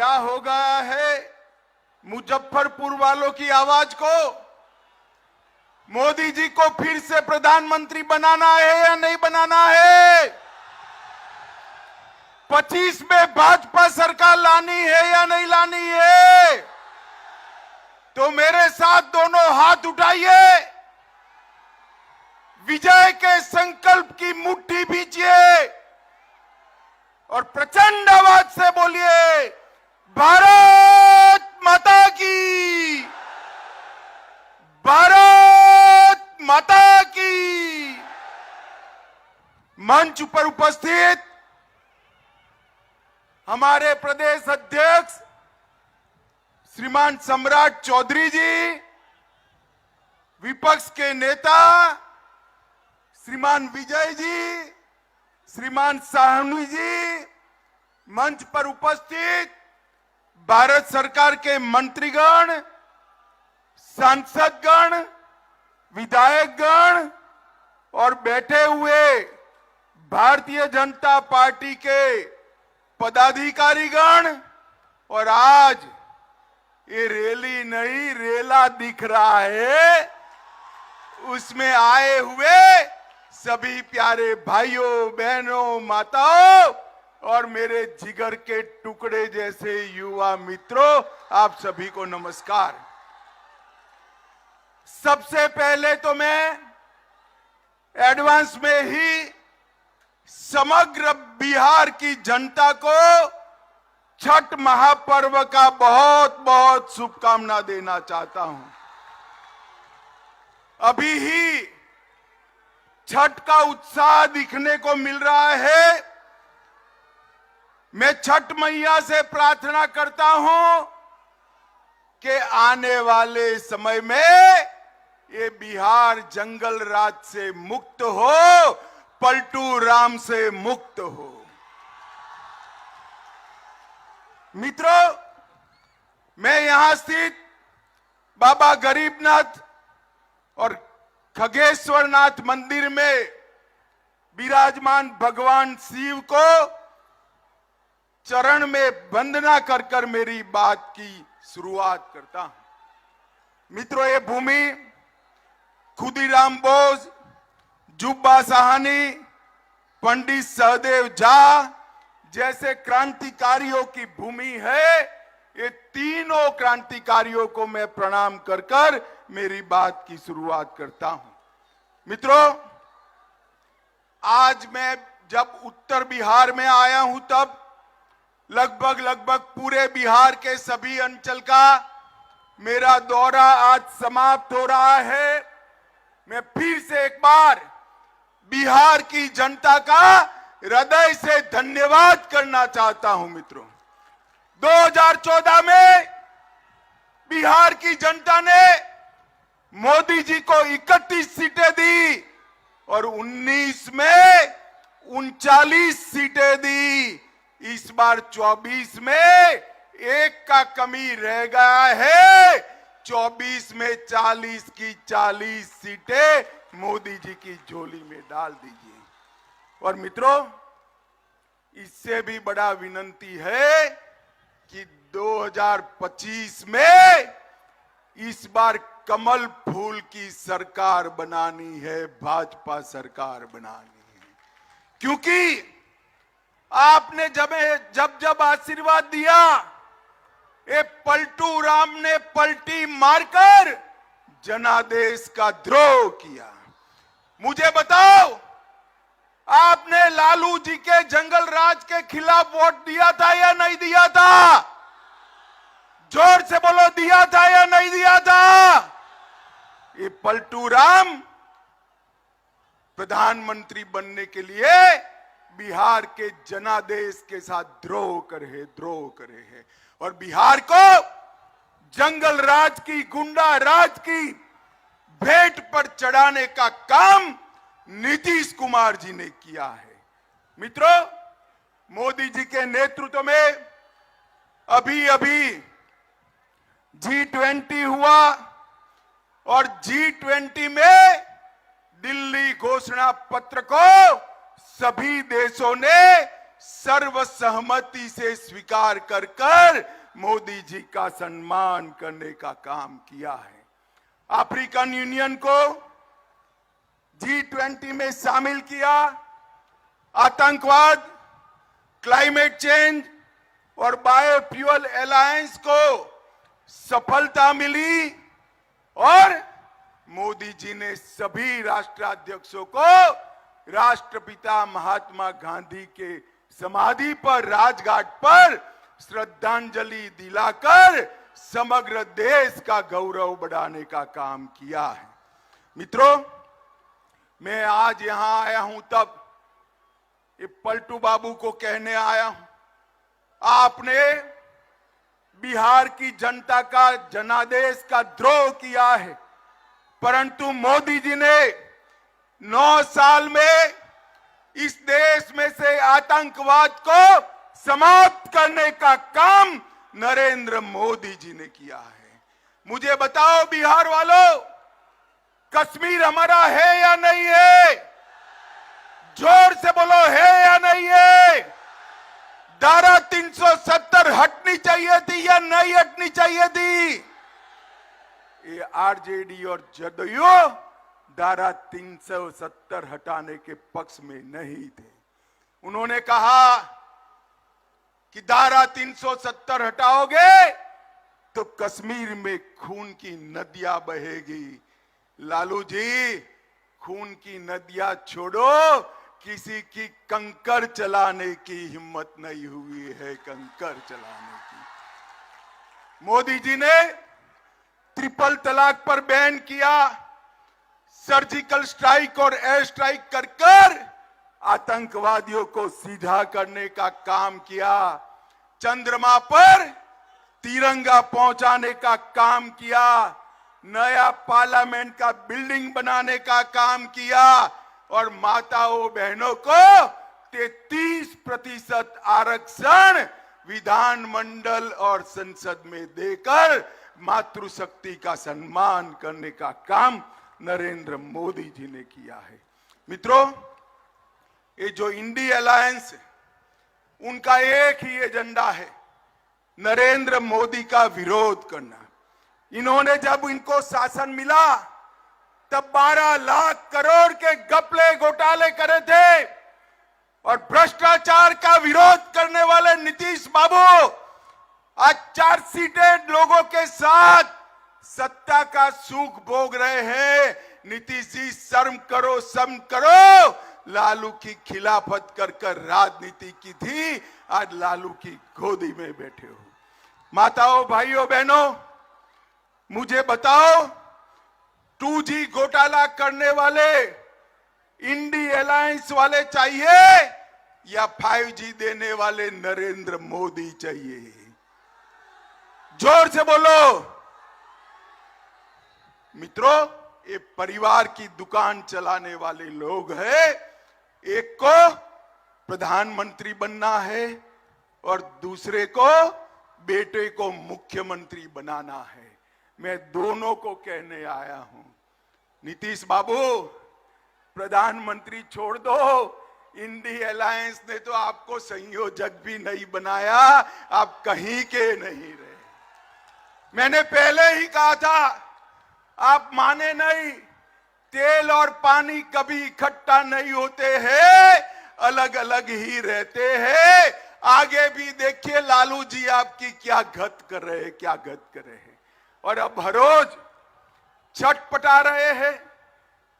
क्या हो गया है मुजफ्फरपुर वालों की आवाज को? मोदी जी को फिर से प्रधानमंत्री बनाना है या नहीं बनाना है? 25 में भाजपा सरकार लानी है या नहीं लानी है? तो मेरे साथ दोनों हाथ उठाइए, विजय के संकल्प की मुट्ठी भींचिए और प्रचंड आवाज से बोलिए, भारत माता की, भारत माता की। मंच पर उपस्थित हमारे प्रदेश अध्यक्ष श्रीमान सम्राट चौधरी जी, विपक्ष के नेता श्रीमान विजय जी, श्रीमान साहनी जी, मंच पर उपस्थित भारत सरकार के मंत्रीगण, सांसदगण, विधायकगण और बैठे हुए भारतीय जनता पार्टी के पदाधिकारीगण, और आज ये रैली नहीं रेला दिख रहा है, उसमें आए हुए सभी प्यारे भाइयों बहनों माताओं और मेरे जिगर के टुकड़े जैसे युवा मित्रों, आप सभी को नमस्कार। सबसे पहले तो मैं एडवांस में ही समग्र बिहार की जनता को छठ महापर्व का बहुत बहुत शुभकामना देना चाहता हूं। अभी ही छठ का उत्साह दिखने को मिल रहा है। मैं छठ मैया से प्रार्थना करता हूं कि आने वाले समय में ये बिहार जंगल राज से मुक्त हो, पलटू राम से मुक्त हो। मित्रों, मैं यहां स्थित बाबा गरीबनाथ और खगेश्वरनाथ मंदिर में विराजमान भगवान शिव को चरण में वंदना कर कर मेरी बात की शुरुआत करता हूं। मित्रों, ये भूमि खुदीराम बोस, जुब्बा साहनी, पंडित सहदेव झा जैसे क्रांतिकारियों की भूमि है। ये तीनों क्रांतिकारियों को मैं प्रणाम कर कर मेरी बात की शुरुआत करता हूं। मित्रों, आज मैं जब उत्तर बिहार में आया हूं तब लगभग पूरे बिहार के सभी अंचल का मेरा दौरा आज समाप्त हो रहा है। मैं फिर से एक बार बिहार की जनता का हृदय से धन्यवाद करना चाहता हूं। मित्रों, 2014 में बिहार की जनता ने मोदी जी को 31 सीटें दी और 19 में 39 सीटें दी। इस बार 24 में एक का कमी रह गया है। 24 में 40 की 40 सीटें मोदी जी की झोली में डाल दीजिए। और मित्रों, इससे भी बड़ा विनंती है कि 2025 में इस बार कमल फूल की सरकार बनानी है, भाजपा सरकार बनानी है। क्योंकि आपने जब आशीर्वाद दिया, ये पलटू राम ने पलटी मारकर जनादेश का द्रोह किया। मुझे बताओ, आपने लालू जी के जंगल राज के खिलाफ वोट दिया था या नहीं दिया था? जोर से बोलो, दिया था या नहीं दिया था? ये पलटू राम प्रधानमंत्री बनने के लिए बिहार के जनादेश के साथ द्रोह करे हैं और बिहार को जंगल राज की, गुंडा राज की भेंट पर चढ़ाने का काम नीतीश कुमार जी ने किया है। मित्रों, मोदी जी के नेतृत्व में अभी G20 हुआ और G20 में दिल्ली घोषणा पत्र को सभी देशों ने सर्वसहमति से स्वीकार कर कर मोदी जी का सम्मान करने का काम किया है। अफ्रीकन यूनियन को G20 में शामिल किया। आतंकवाद, क्लाइमेट चेंज और बायोफ्यूल अलायंस को सफलता मिली और मोदी जी ने सभी राष्ट्राध्यक्षों को राष्ट्रपिता महात्मा गांधी के समाधि पर राजघाट पर श्रद्धांजलि दिलाकर समग्र देश का गौरव बढ़ाने का काम किया है। मित्रों, मैं आज यहां आया हूं तब ये पलटू बाबू को कहने आया हूं, आपने बिहार की जनता का जनादेश का द्रोह किया है, परंतु मोदी जी ने 9 साल में इस देश में से आतंकवाद को समाप्त करने का काम नरेंद्र मोदी जी ने किया है। मुझे बताओ बिहार वालों, कश्मीर हमारा है या नहीं है? जोर से बोलो, है या नहीं है? धारा 370 हटनी चाहिए थी या नहीं हटनी चाहिए थी? ये आरजेडी और जदयू धारा 370 हटाने के पक्ष में नहीं थे। उन्होंने कहा कि धारा 370 हटाओगे तो कश्मीर में खून की नदियां बहेगी। लालू जी, खून की नदियां छोड़ो, किसी की कंकर चलाने की हिम्मत नहीं हुई है, कंकर चलाने की। मोदी जी ने ट्रिपल तलाक पर बैन किया, सर्जिकल स्ट्राइक और एयर स्ट्राइक कर कर आतंकवादियों को सीधा करने का काम किया, चंद्रमा पर तिरंगा पहुंचाने का काम किया, नया पार्लियामेंट का बिल्डिंग बनाने का काम किया और माताओं बहनों को 33% आरक्षण विधानमंडल और संसद में देकर मातृशक्ति का सम्मान करने का काम नरेंद्र मोदी जी ने किया है। मित्रों, ये जो इंडी अलायंस है, उनका एक ही एजेंडा है, नरेंद्र मोदी का विरोध करना। इन्होंने जब इनको शासन मिला तब 12 लाख करोड़ के घपले घोटाले करे थे और भ्रष्टाचार का विरोध करने वाले नीतीश बाबू आज चार्जशीटेड लोगों के साथ सत्ता का सुख भोग रहे हैं। नीतीश जी, शर्म करो, शर्म करो। लालू की खिलाफत कर कर राजनीति की थी, आज लालू की गोदी में बैठे हो। माताओं, भाइयों, बहनों, मुझे बताओ, 2G घोटाला करने वाले इंडी अलायंस वाले चाहिए या 5G देने वाले नरेंद्र मोदी चाहिए? जोर से बोलो। मित्रों, ये परिवार की दुकान चलाने वाले लोग हैं। एक को प्रधानमंत्री बनना है और दूसरे को बेटे को मुख्यमंत्री बनाना है। मैं दोनों को कहने आया हूं, नीतीश बाबू, प्रधानमंत्री छोड़ दो। इंडी अलायंस ने तो आपको संयोजक भी नहीं बनाया, आप कहीं के नहीं रहे। मैंने पहले ही कहा था, आप माने नहीं। तेल और पानी कभी इकट्ठा नहीं होते हैं, अलग अलग ही रहते हैं। आगे भी देखिए लालू जी आपकी क्या गत कर रहे हैं, क्या गत कर रहे हैं। और अब हर रोज छटपटा रहे हैं।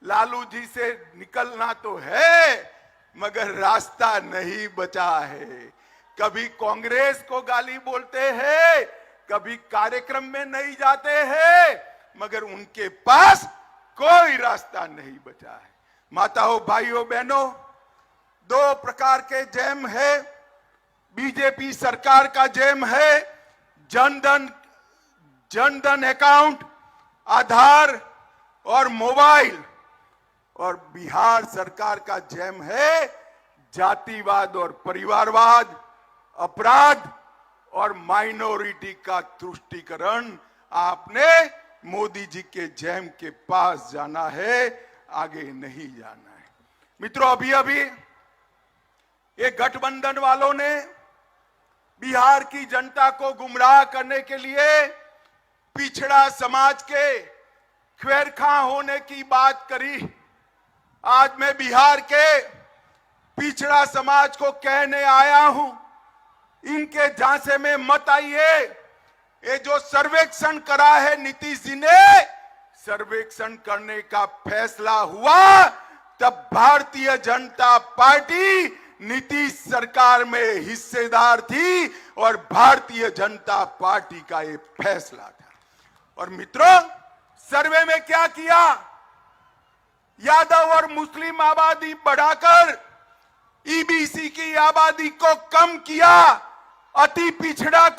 लालू जी से निकलना तो है, मगर रास्ता नहीं बचा है। कभी कांग्रेस को गाली बोलते हैं, कभी कार्यक्रम में नहीं जाते हैं, मगर उनके पास कोई रास्ता नहीं बचा है। माताओं, भाइयों, बहनों, 2 प्रकार के जैम है। बीजेपी सरकार का जैम है जनधन अकाउंट, आधार और मोबाइल, और बिहार सरकार का जैम है जातिवाद और परिवारवाद, अपराध और माइनॉरिटी का तुष्टीकरण। आपने मोदी जी के जैम के पास जाना है, आगे नहीं जाना है। मित्रों, अभी अभी ये गठबंधन वालों ने बिहार की जनता को गुमराह करने के लिए पिछड़ा समाज के ख्वेरखा होने की बात करी। आज मैं बिहार के पिछड़ा समाज को कहने आया हूं, इनके झांसे में मत आइए। ये जो सर्वेक्षण करा है नीतीश जी ने, सर्वेक्षण करने का फैसला हुआ तब भारतीय जनता पार्टी नीतीश सरकार में हिस्सेदार थी और भारतीय जनता पार्टी का ये फैसला था। और मित्रों, सर्वे में क्या किया? यादव और मुस्लिम आबादी बढ़ाकर ईबीसी की आबादी को कम किया। अति पिछड़ा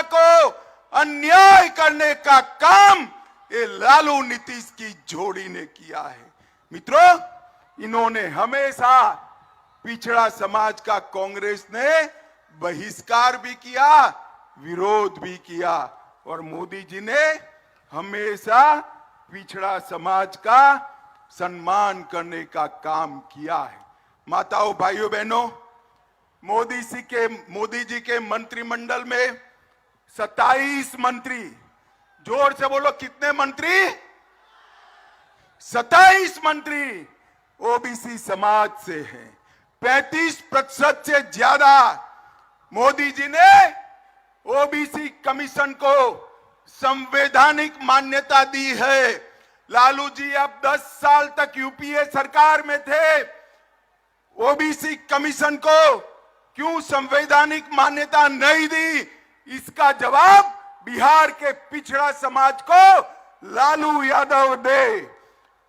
को अन्याय करने का काम ये लालू नीतीश की जोड़ी ने किया है। मित्रों, इन्होंने हमेशा पिछड़ा समाज का कांग्रेस ने बहिष्कार भी किया, विरोध भी किया, और मोदी जी ने हमेशा पिछड़ा समाज का सम्मान करने का काम किया है। माताओं, भाइयों, बहनों, मोदी जी के मंत्रिमंडल में 27 मंत्री, जोर से बोलो कितने मंत्री? 27 मंत्री ओबीसी समाज से हैं। 35% से ज्यादा मोदी जी ने ओबीसी कमीशन को संवैधानिक मान्यता दी है। लालू जी अब 10 साल तक यूपीए सरकार में थे, ओबीसी कमीशन को क्यों संवैधानिक मान्यता नहीं दी? इसका जवाब बिहार के पिछड़ा समाज को लालू यादव ने,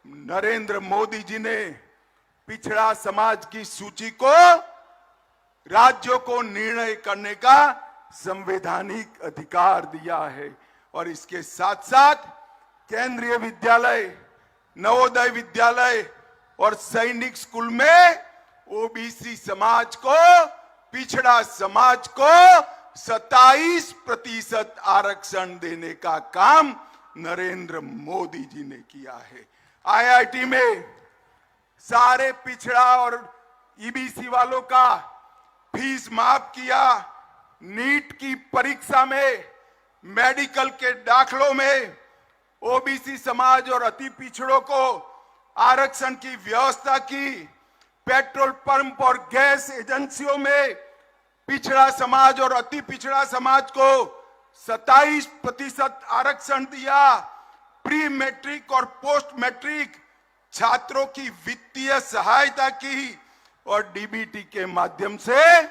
नरेंद्र मोदी जी ने पिछड़ा समाज की सूची को राज्यों को निर्णय करने का संवैधानिक अधिकार दिया है। और इसके साथ साथ केंद्रीय विद्यालय, नवोदय विद्यालय और सैनिक स्कूल में ओबीसी समाज को, पिछड़ा समाज को 27% आरक्षण देने का काम नरेंद्र मोदी जी ने किया है। आईआईटी में सारे पिछड़ा और ईबीसी वालों का फीस माफ किया। नीट की परीक्षा में, मेडिकल के दाखलों में ओबीसी समाज और अति पिछड़ों को आरक्षण की व्यवस्था की। पेट्रोल पंप और गैस एजेंसियों में पिछड़ा समाज और अति पिछड़ा समाज को 27% आरक्षण दिया। प्री मैट्रिक और पोस्ट मैट्रिक छात्रों की वित्तीय सहायता की और डीबीटी के माध्यम से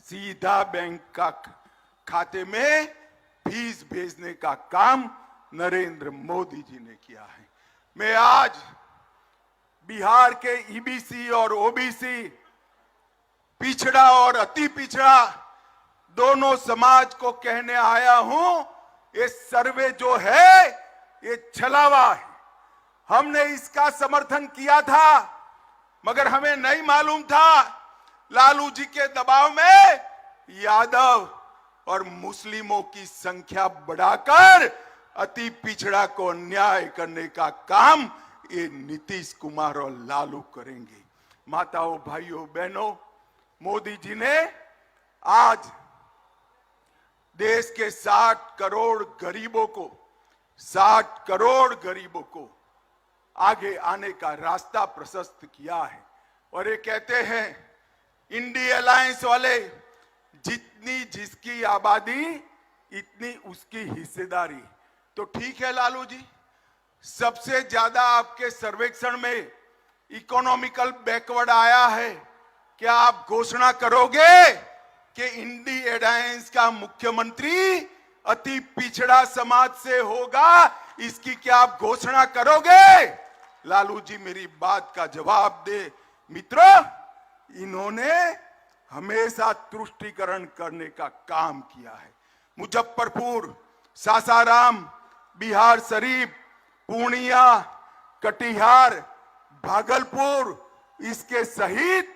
सीधा बैंक का खाते में फीस भेजने का काम नरेंद्र मोदी जी ने किया है। मैं आज बिहार के ईबीसी और ओबीसी, पिछड़ा और अति पिछड़ा दोनों समाज को कहने आया हूं, ये सर्वे जो है ये छलावा है। हमने इसका समर्थन किया था, मगर हमें नहीं मालूम था लालू जी के दबाव में यादव और मुस्लिमों की संख्या बढ़ाकर अति पिछड़ा को अन्याय करने का काम ये नीतीश कुमार और लालू करेंगे। माताओं, भाइयों, बहनों, मोदी जी ने आज देश के 60 करोड़ गरीबों को आगे आने का रास्ता प्रशस्त किया है। और ये कहते हैं इंडी अलायंस वाले, जितनी जिसकी आबादी इतनी उसकी हिस्सेदारी। तो ठीक है लालू जी, सबसे ज्यादा आपके सर्वेक्षण में इकोनॉमिकल बैकवर्ड आया है। क्या आप घोषणा करोगे कि इंडी अलायंस का मुख्यमंत्री अति पिछड़ा समाज से होगा? इसकी क्या आप घोषणा करोगे? लालू जी मेरी बात का जवाब दे। मित्रों, इन्होंने हमेशा तुष्टीकरण करने का काम किया है। मुजफ्फरपुर, सासाराम, बिहार शरीफ, पूर्णिया, कटिहार, भागलपुर, इसके सहित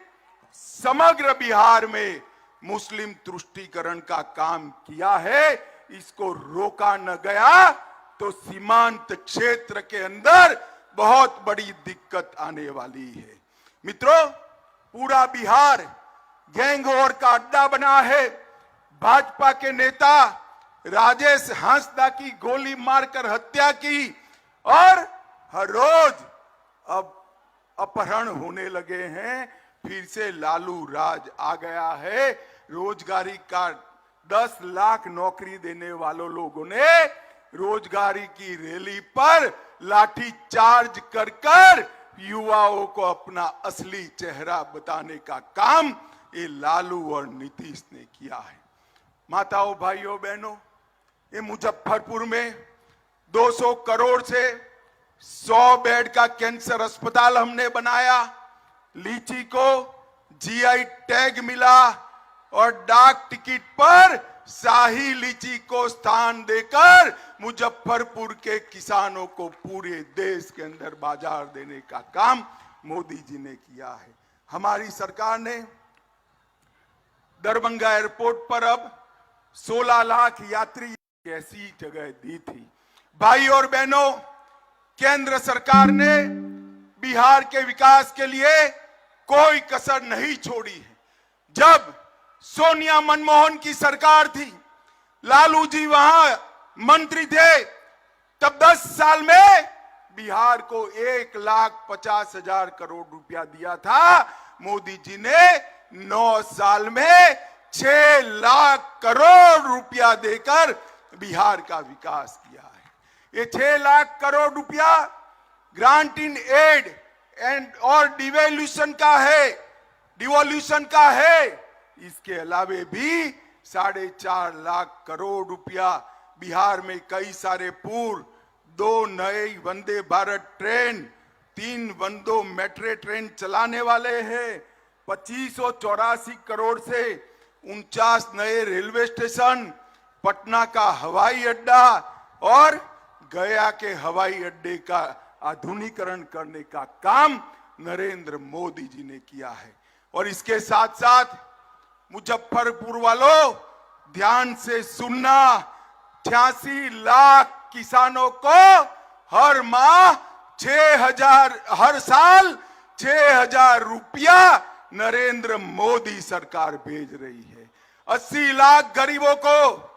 समग्र बिहार में मुस्लिम तुष्टीकरण का काम किया है। इसको रोका न गया तो सीमांत क्षेत्र के अंदर बहुत बड़ी दिक्कत आने वाली है। मित्रों, पूरा बिहार गैंग वॉर का अड्डा बना है। भाजपा के नेता राजेश हांसदा की गोली मारकर हत्या की और हर रोज अब अपहरण होने लगे हैं। फिर से लालू राज आ गया है। रोजगारी का 10 लाख नौकरी देने वालों लोगों ने रोजगारी की रैली पर लाठी चार्ज कर कर युवाओं को अपना असली चेहरा बताने का काम ये लालू और नीतीश ने किया है। माताओं, भाइयों, बहनों, ये मुजफ्फरपुर में 200 करोड़ से 100 बेड का कैंसर अस्पताल हमने बनाया। लीची को जीआई टैग मिला और डाक टिकट पर शाही लीची को स्थान देकर मुजफ्फरपुर के किसानों को पूरे देश के अंदर बाजार देने का काम मोदी जी ने किया है। हमारी सरकार ने दरभंगा एयरपोर्ट पर अब 16 लाख यात्री ऐसी जगह दी थी। भाई और बहनों, केंद्र सरकार ने बिहार के विकास के लिए कोई कसर नहीं छोड़ी है। जब सोनिया मनमोहन की सरकार थी, लालू जी वहां मंत्री थे, तब 10 साल में बिहार को 1,50,000 करोड़ रुपया दिया था। मोदी जी ने 9 साल में 6 लाख करोड़ रुपया देकर बिहार का विकास किया है। ये 6 लाख करोड़ रुपया ग्रांट इन एड एंड और डिवोल्यूशन का है। इसके अलावे भी 4.5 लाख करोड़ रुपया बिहार में कई सारे पुल, 2 नए Vande Bharat train, 3 वंदो metro train चलाने वाले हैं। 2584 करोड़ से 49 नए रेलवे स्टेशन, पटना का हवाई अड्डा और गया के हवाई अड्डे का आधुनिकीकरण करने का काम नरेंद्र मोदी जी ने किया है। और इसके साथ साथ मुजफ्फरपुर वालों, ध्यान से सुनना, 86 लाख किसानों को हर माह 6,000, हर साल 6,000 रुपया नरेंद्र मोदी सरकार भेज रही है। 80 लाख गरीबों को,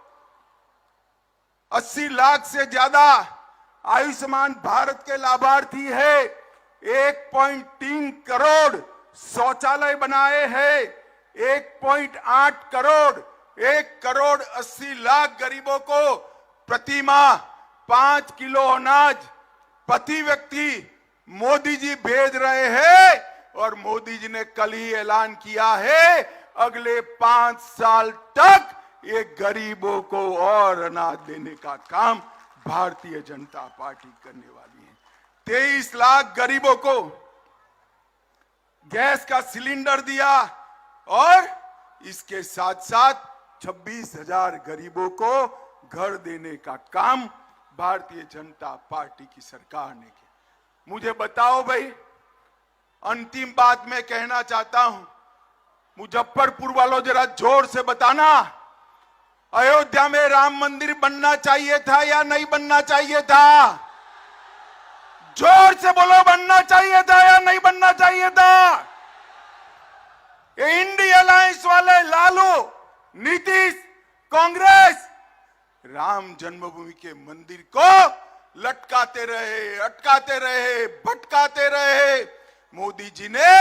80 लाख से ज्यादा आयुष्मान भारत के लाभार्थी है। 1.3 करोड़ शौचालय बनाए हैं। 1.8 करोड़, 1 करोड़ 80 लाख गरीबों को प्रति माह 5 किलो अनाज प्रति व्यक्ति मोदी जी भेज रहे हैं। और मोदी जी ने कल ही ऐलान किया है, अगले 5 साल तक ये गरीबों को और अनाज देने का काम भारतीय जनता पार्टी करने वाली है। 23 लाख गरीबों को गैस का सिलेंडर दिया और इसके साथ साथ 26,000 गरीबों को घर देने का काम भारतीय जनता पार्टी की सरकार ने किया। मुझे बताओ भाई, अंतिम बात मैं कहना चाहता हूं, मुजफ्फरपुर वालों जरा जोर से बताना, अयोध्या में राम मंदिर बनना चाहिए था या नहीं बनना चाहिए था? जोर से बोलो, बनना चाहिए था या नहीं बनना चाहिए था? ये इंडिया अलायंस वाले लालू, नीतीश, कांग्रेस राम जन्मभूमि के मंदिर को लटकाते रहे, अटकाते रहे, भटकाते रहे। मोदी जी ने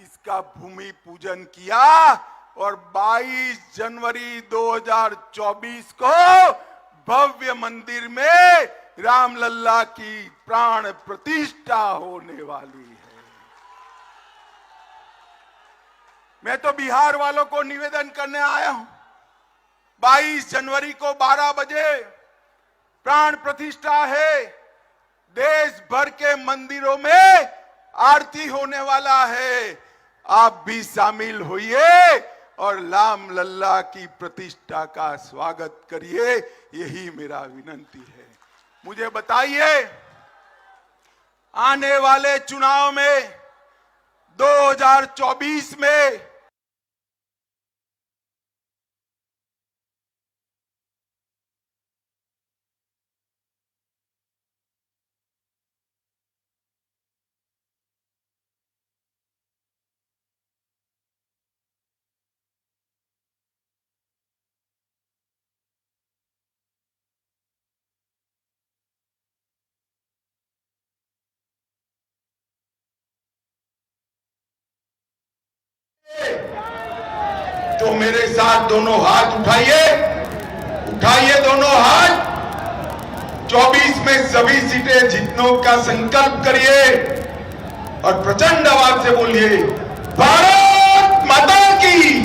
इसका भूमि पूजन किया और 22 जनवरी 2024 को भव्य मंदिर में रामलल्ला की प्राण प्रतिष्ठा होने वाली है। मैं तो बिहार वालों को निवेदन करने आया हूं, 22 जनवरी को 12 बजे प्राण प्रतिष्ठा है। देश भर के मंदिरों में आरती होने वाला है। आप भी शामिल होइए और राम लल्ला की प्रतिष्ठा का स्वागत करिए, यही मेरा विनंती है। मुझे बताइए, आने वाले चुनाव में 2024 में तो मेरे साथ दोनों हाथ उठाइए, उठाइए दोनों हाथ। 24 में सभी सीटें जीतने का संकल्प करिए और प्रचंड आवाज से बोलिए, भारत माता की,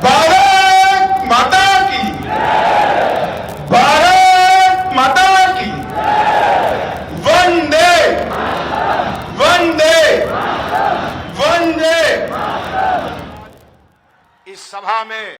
भारत माता की, भारत माता की, वंदे वंदे वंदे। इस सभा में